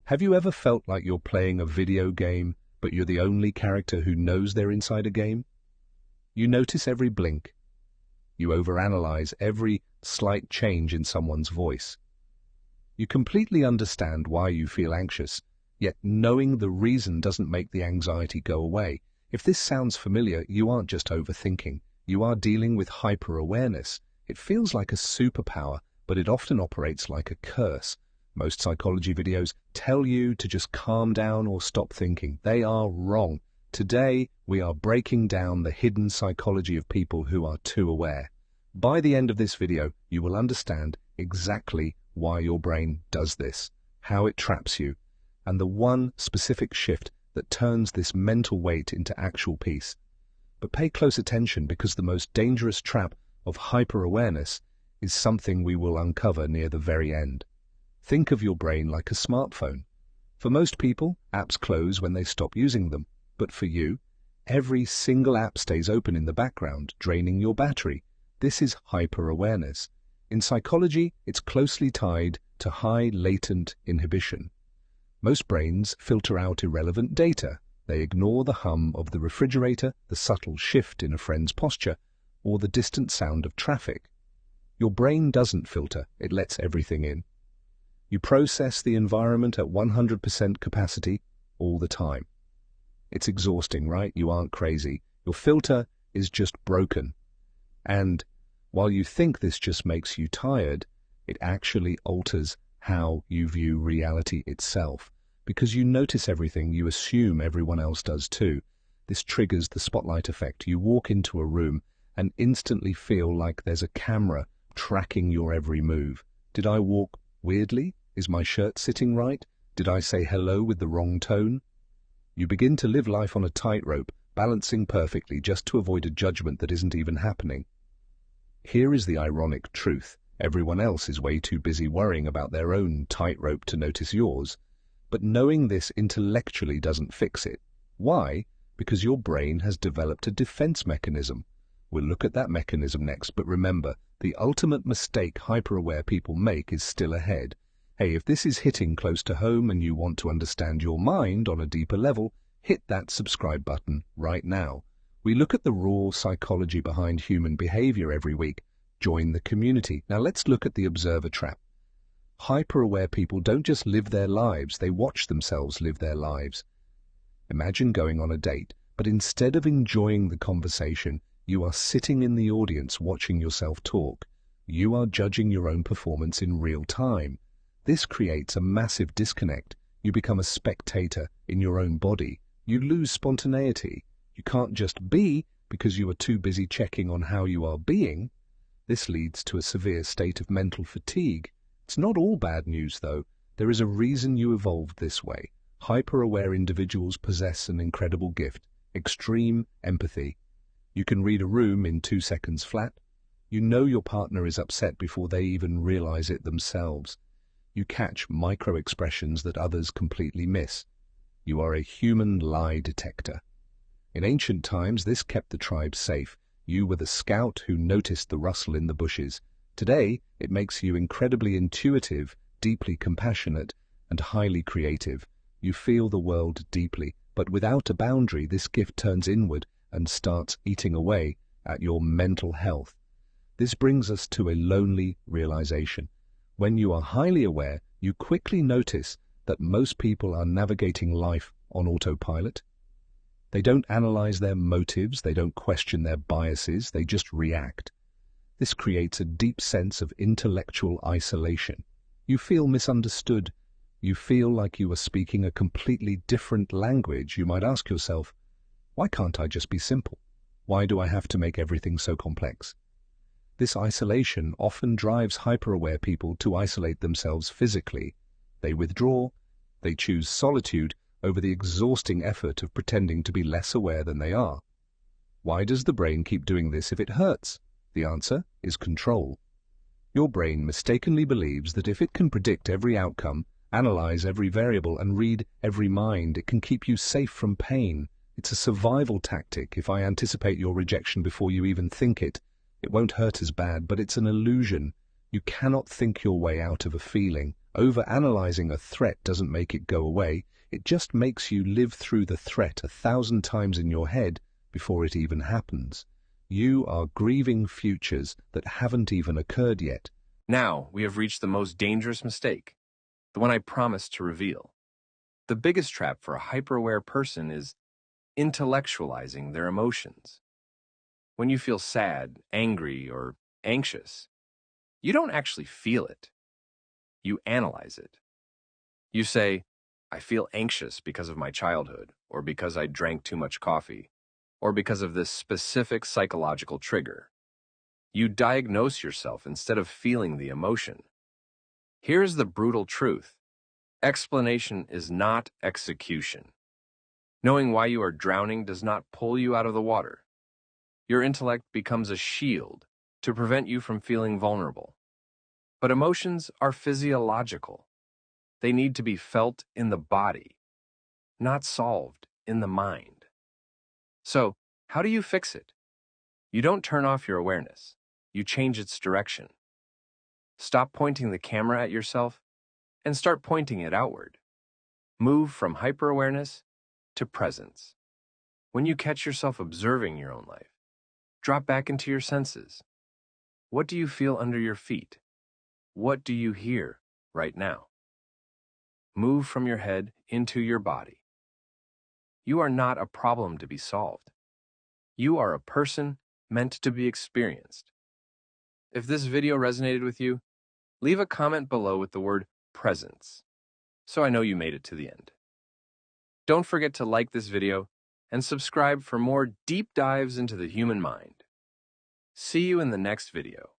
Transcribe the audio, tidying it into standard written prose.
Have you ever felt like you're playing a video game, but you're the only character who knows they're inside a game? You notice every blink. You overanalyze every slight change in someone's voice. You completely understand why you feel anxious, yet knowing the reason doesn't make the anxiety go away. If this sounds familiar, you aren't just overthinking. You are dealing with hyper-awareness. It feels like a superpower, but it often operates like a curse. Most psychology videos tell you to just calm down or stop thinking. They are wrong. Today, we are breaking down the hidden psychology of people who are too aware. By the end of this video, you will understand exactly why your brain does this, how it traps you, and the one specific shift that turns this mental weight into actual peace. But pay close attention, because the most dangerous trap of hyper-awareness is something we will uncover near the very end. Think of your brain like a smartphone. For most people, apps close when they stop using them. But for you, every single app stays open in the background, draining your battery. This is hyper-awareness. In psychology, it's closely tied to high latent inhibition. Most brains filter out irrelevant data. They ignore the hum of the refrigerator, the subtle shift in a friend's posture, or the distant sound of traffic. Your brain doesn't filter, it lets everything in. You process the environment at 100% capacity all the time. It's exhausting, right? You aren't crazy. Your filter is just broken. And while you think this just makes you tired, it actually alters how you view reality itself. Because you notice everything, you assume everyone else does too. This triggers the spotlight effect. You walk into a room and instantly feel like there's a camera tracking your every move. Did I walk weirdly? Is my shirt sitting right? Did I say hello with the wrong tone? You begin to live life on a tightrope, balancing perfectly just to avoid a judgment that isn't even happening. Here is the ironic truth. Everyone else is way too busy worrying about their own tightrope to notice yours. But knowing this intellectually doesn't fix it. Why? Because your brain has developed a defense mechanism. We'll look at that mechanism next, but remember, the ultimate mistake hyper-aware people make is still ahead. Hey, if this is hitting close to home and you want to understand your mind on a deeper level, hit that subscribe button right now. We look at the raw psychology behind human behavior every week. Join the community. Now let's look at the observer trap. Hyper-aware people don't just live their lives, they watch themselves live their lives. Imagine going on a date, but instead of enjoying the conversation, you are sitting in the audience watching yourself talk. You are judging your own performance in real time. This creates a massive disconnect. You become a spectator in your own body. You lose spontaneity. You can't just be because you are too busy checking on how you are being. This leads to a severe state of mental fatigue. It's not all bad news, though. There is a reason you evolved this way. Hyper-aware individuals possess an incredible gift: extreme empathy. You can read a room in 2 seconds flat. You know your partner is upset before they even realize it themselves. You catch micro-expressions that others completely miss. You are a human lie detector. In ancient times, this kept the tribe safe. You were the scout who noticed the rustle in the bushes. Today, it makes you incredibly intuitive, deeply compassionate, and highly creative. You feel the world deeply, but without a boundary, this gift turns inward and starts eating away at your mental health. This brings us to a lonely realization. When you are highly aware, you quickly notice that most people are navigating life on autopilot. They don't analyze their motives, they don't question their biases, they just react. This creates a deep sense of intellectual isolation. You feel misunderstood. You feel like you are speaking a completely different language. You might ask yourself, why can't I just be simple? Why do I have to make everything so complex? This isolation often drives hyper-aware people to isolate themselves physically. They withdraw, they choose solitude over the exhausting effort of pretending to be less aware than they are. Why does the brain keep doing this if it hurts? The answer is control. Your brain mistakenly believes that if it can predict every outcome, analyze every variable, and read every mind, it can keep you safe from pain. It's a survival tactic. If I anticipate your rejection before you even think it, it won't hurt as bad, but it's an illusion. You cannot think your way out of a feeling. Overanalyzing a threat doesn't make it go away, it just makes you live through the threat 1,000 times in your head before it even happens. You are grieving futures that haven't even occurred yet. Now we have reached the most dangerous mistake, the one I promised to reveal. The biggest trap for a hyper-aware person is intellectualizing their emotions. When you feel sad, angry, or anxious, you don't actually feel it. You analyze it. You say, I feel anxious because of my childhood, or because I drank too much coffee, or because of this specific psychological trigger. You diagnose yourself instead of feeling the emotion. Here's the brutal truth. Explanation is not execution. Knowing why you are drowning does not pull you out of the water. Your intellect becomes a shield to prevent you from feeling vulnerable. But emotions are physiological. They need to be felt in the body, not solved in the mind. So, how do you fix it? You don't turn off your awareness. You change its direction. Stop pointing the camera at yourself and start pointing it outward. Move from hyper-awareness to presence. When you catch yourself observing your own life, drop back into your senses. What do you feel under your feet? What do you hear right now? Move from your head into your body. You are not a problem to be solved. You are a person meant to be experienced. If this video resonated with you, leave a comment below with the word presence, so I know you made it to the end. Don't forget to like this video and subscribe for more deep dives into the human mind. See you in the next video.